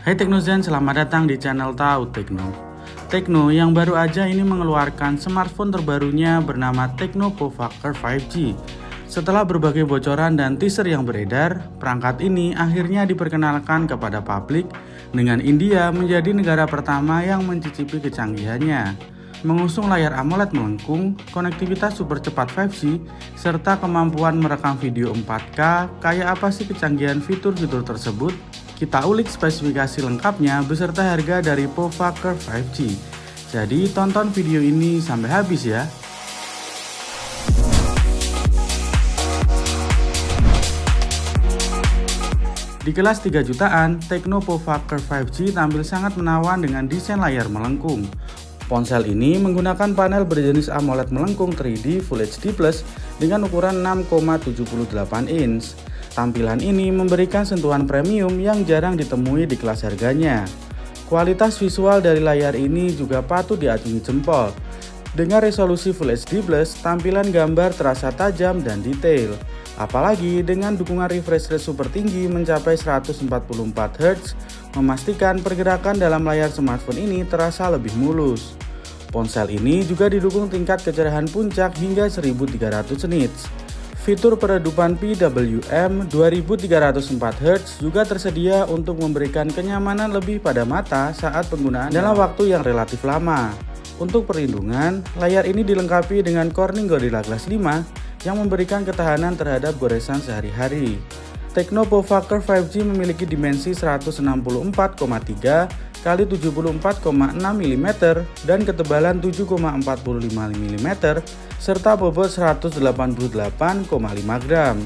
Hai Teknozen, selamat datang di channel Tahu Tekno. Tekno yang baru aja ini mengeluarkan smartphone terbarunya bernama Tecno Pouvoir 5G. Setelah berbagai bocoran dan teaser yang beredar, perangkat ini akhirnya diperkenalkan kepada publik dengan India menjadi negara pertama yang mencicipi kecanggihannya. Mengusung layar AMOLED melengkung, konektivitas super cepat 5G, serta kemampuan merekam video 4K, kayak apa sih kecanggihan fitur-fitur tersebut? Kita ulik spesifikasi lengkapnya beserta harga dari Pouvoir 5G. Jadi tonton video ini sampai habis ya. Di kelas 3 jutaan, Tecno Pouvoir 5G tampil sangat menawan dengan desain layar melengkung. Ponsel ini menggunakan panel berjenis AMOLED melengkung 3D Full HD Plus dengan ukuran 6,78 inch. Tampilan ini memberikan sentuhan premium yang jarang ditemui di kelas harganya. Kualitas visual dari layar ini juga patut diacungi jempol. Dengan resolusi Full HD Plus, tampilan gambar terasa tajam dan detail. Apalagi dengan dukungan refresh rate super tinggi mencapai 144 Hz, memastikan pergerakan dalam layar smartphone ini terasa lebih mulus. Ponsel ini juga didukung tingkat kecerahan puncak hingga 1300 nits. Fitur peredupan PWM 2304 Hz juga tersedia untuk memberikan kenyamanan lebih pada mata saat penggunaan dalam waktu yang relatif lama. Untuk perlindungan, layar ini dilengkapi dengan Corning Gorilla Glass 5 yang memberikan ketahanan terhadap goresan sehari-hari. Tecno Pouvoir 5G memiliki dimensi 164,3 x 74,6 mm dan ketebalan 7,45 mm serta bobot 188,5 gram.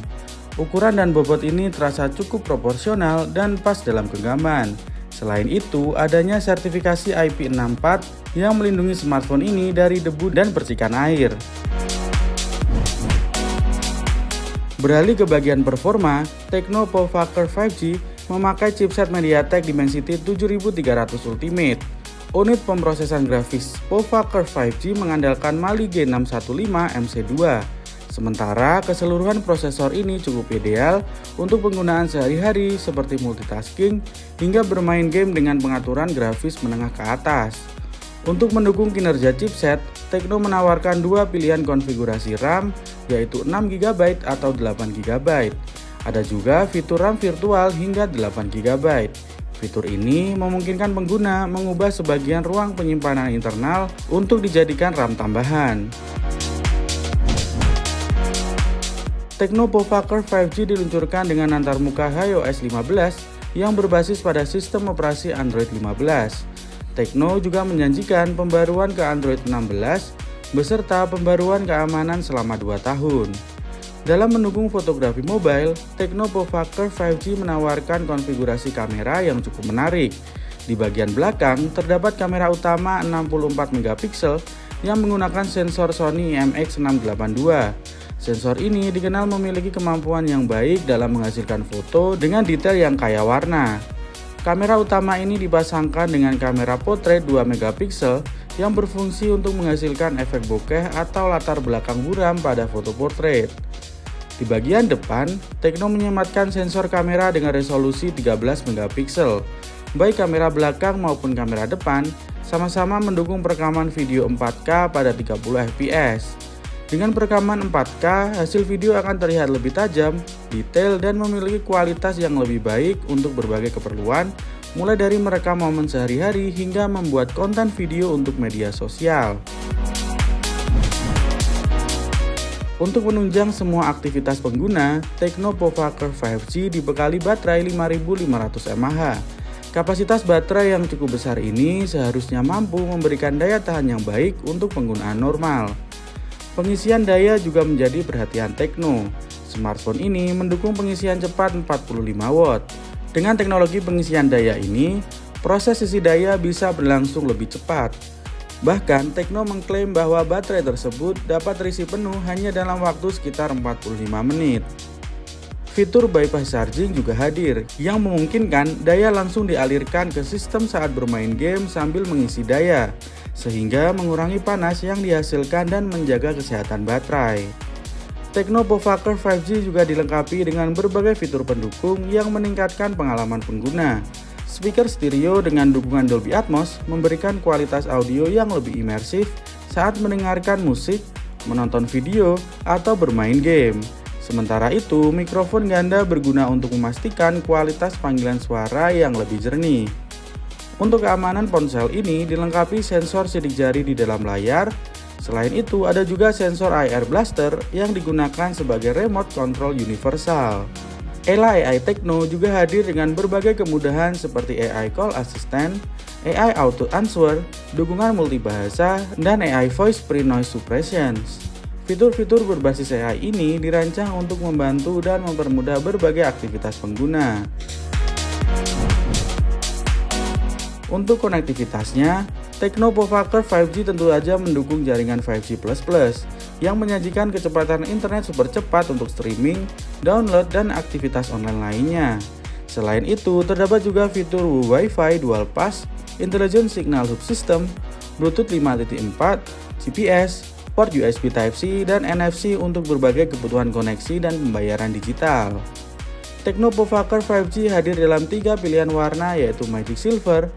Ukuran dan bobot ini terasa cukup proporsional dan pas dalam genggaman. Selain itu, adanya sertifikasi IP64 yang melindungi smartphone ini dari debu dan percikan air. Beralih ke bagian performa, Tecno Pouvoir 5G memakai chipset MediaTek Dimensity 7300 Ultimate. Unit pemrosesan grafis Pouvoir 5G mengandalkan Mali G615 MC2. Sementara keseluruhan prosesor ini cukup ideal untuk penggunaan sehari-hari seperti multitasking hingga bermain game dengan pengaturan grafis menengah ke atas. Untuk mendukung kinerja chipset, Tecno menawarkan dua pilihan konfigurasi RAM, yaitu 6GB atau 8GB. Ada juga fitur RAM virtual hingga 8GB. Fitur ini memungkinkan pengguna mengubah sebagian ruang penyimpanan internal untuk dijadikan RAM tambahan. Tecno Pouvoir 5G diluncurkan dengan antarmuka iOS 15 yang berbasis pada sistem operasi Android 15. Tecno juga menjanjikan pembaruan ke Android 16 beserta pembaruan keamanan selama 2 tahun. Dalam mendukung fotografi mobile, Tecno Pouvoir 5G menawarkan konfigurasi kamera yang cukup menarik. Di bagian belakang terdapat kamera utama 64 MP yang menggunakan sensor Sony IMX682. Sensor ini dikenal memiliki kemampuan yang baik dalam menghasilkan foto dengan detail yang kaya warna. Kamera utama ini dipasangkan dengan kamera potret 2 MP yang berfungsi untuk menghasilkan efek bokeh atau latar belakang buram pada foto portrait. Di bagian depan, Tecno menyematkan sensor kamera dengan resolusi 13 MP. Baik kamera belakang maupun kamera depan sama-sama mendukung perekaman video 4K pada 30 fps. Dengan perekaman 4K, hasil video akan terlihat lebih tajam, detail, dan memiliki kualitas yang lebih baik untuk berbagai keperluan, mulai dari merekam momen sehari-hari hingga membuat konten video untuk media sosial. Untuk menunjang semua aktivitas pengguna, Tecno Pouvoir 5G dibekali baterai 5500 mAh. Kapasitas baterai yang cukup besar ini seharusnya mampu memberikan daya tahan yang baik untuk penggunaan normal. Pengisian daya juga menjadi perhatian Tecno. Smartphone ini mendukung pengisian cepat 45 watt. Dengan teknologi pengisian daya ini, proses isi daya bisa berlangsung lebih cepat. Bahkan, Tecno mengklaim bahwa baterai tersebut dapat terisi penuh hanya dalam waktu sekitar 45 menit. Fitur bypass charging juga hadir, yang memungkinkan daya langsung dialirkan ke sistem saat bermain game sambil mengisi daya, sehingga mengurangi panas yang dihasilkan dan menjaga kesehatan baterai. Tecno Pouvoir 5G juga dilengkapi dengan berbagai fitur pendukung yang meningkatkan pengalaman pengguna. Speaker stereo dengan dukungan Dolby Atmos memberikan kualitas audio yang lebih imersif saat mendengarkan musik, menonton video, atau bermain game. Sementara itu, mikrofon ganda berguna untuk memastikan kualitas panggilan suara yang lebih jernih. Untuk keamanan, ponsel ini dilengkapi sensor sidik jari di dalam layar. Selain itu, ada juga sensor IR Blaster yang digunakan sebagai remote control universal. Ela AI Tekno juga hadir dengan berbagai kemudahan seperti AI Call Assistant, AI Auto Answer, dukungan multibahasa, dan AI Voice Pre-Noise Suppression. Fitur-fitur berbasis AI ini dirancang untuk membantu dan mempermudah berbagai aktivitas pengguna. Untuk konektivitasnya, Tekno Povaker 5G tentu saja mendukung jaringan 5G++, yang menyajikan kecepatan internet super cepat untuk streaming, download, dan aktivitas online lainnya. Selain itu, terdapat juga fitur Wi-Fi Dual Pass, Intelligent Signal Subsystem, Bluetooth 5.4, GPS, port USB Type-C, dan NFC untuk berbagai kebutuhan koneksi dan pembayaran digital. Tekno Povaker 5G hadir dalam 3 pilihan warna yaitu Magic Silver,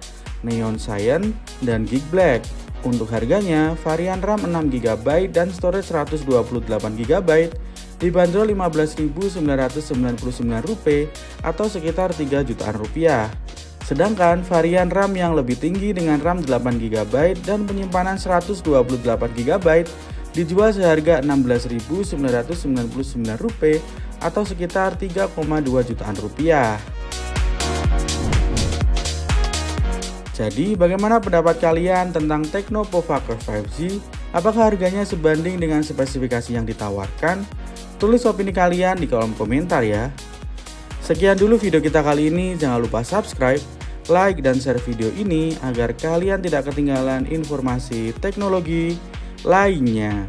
Neon Cyan, dan Geek Black. Untuk harganya, varian RAM 6GB dan storage 128GB dibanderol Rp15.999 atau sekitar Rp3 jutaan. Sedangkan varian RAM yang lebih tinggi dengan RAM 8GB dan penyimpanan 128GB dijual seharga Rp16.999 atau sekitar Rp3,2 jutaan. Jadi, bagaimana pendapat kalian tentang Tekno Povaker 5G? Apakah harganya sebanding dengan spesifikasi yang ditawarkan? Tulis opini kalian di kolom komentar ya. Sekian dulu video kita kali ini, jangan lupa subscribe, like, dan share video ini agar kalian tidak ketinggalan informasi teknologi lainnya.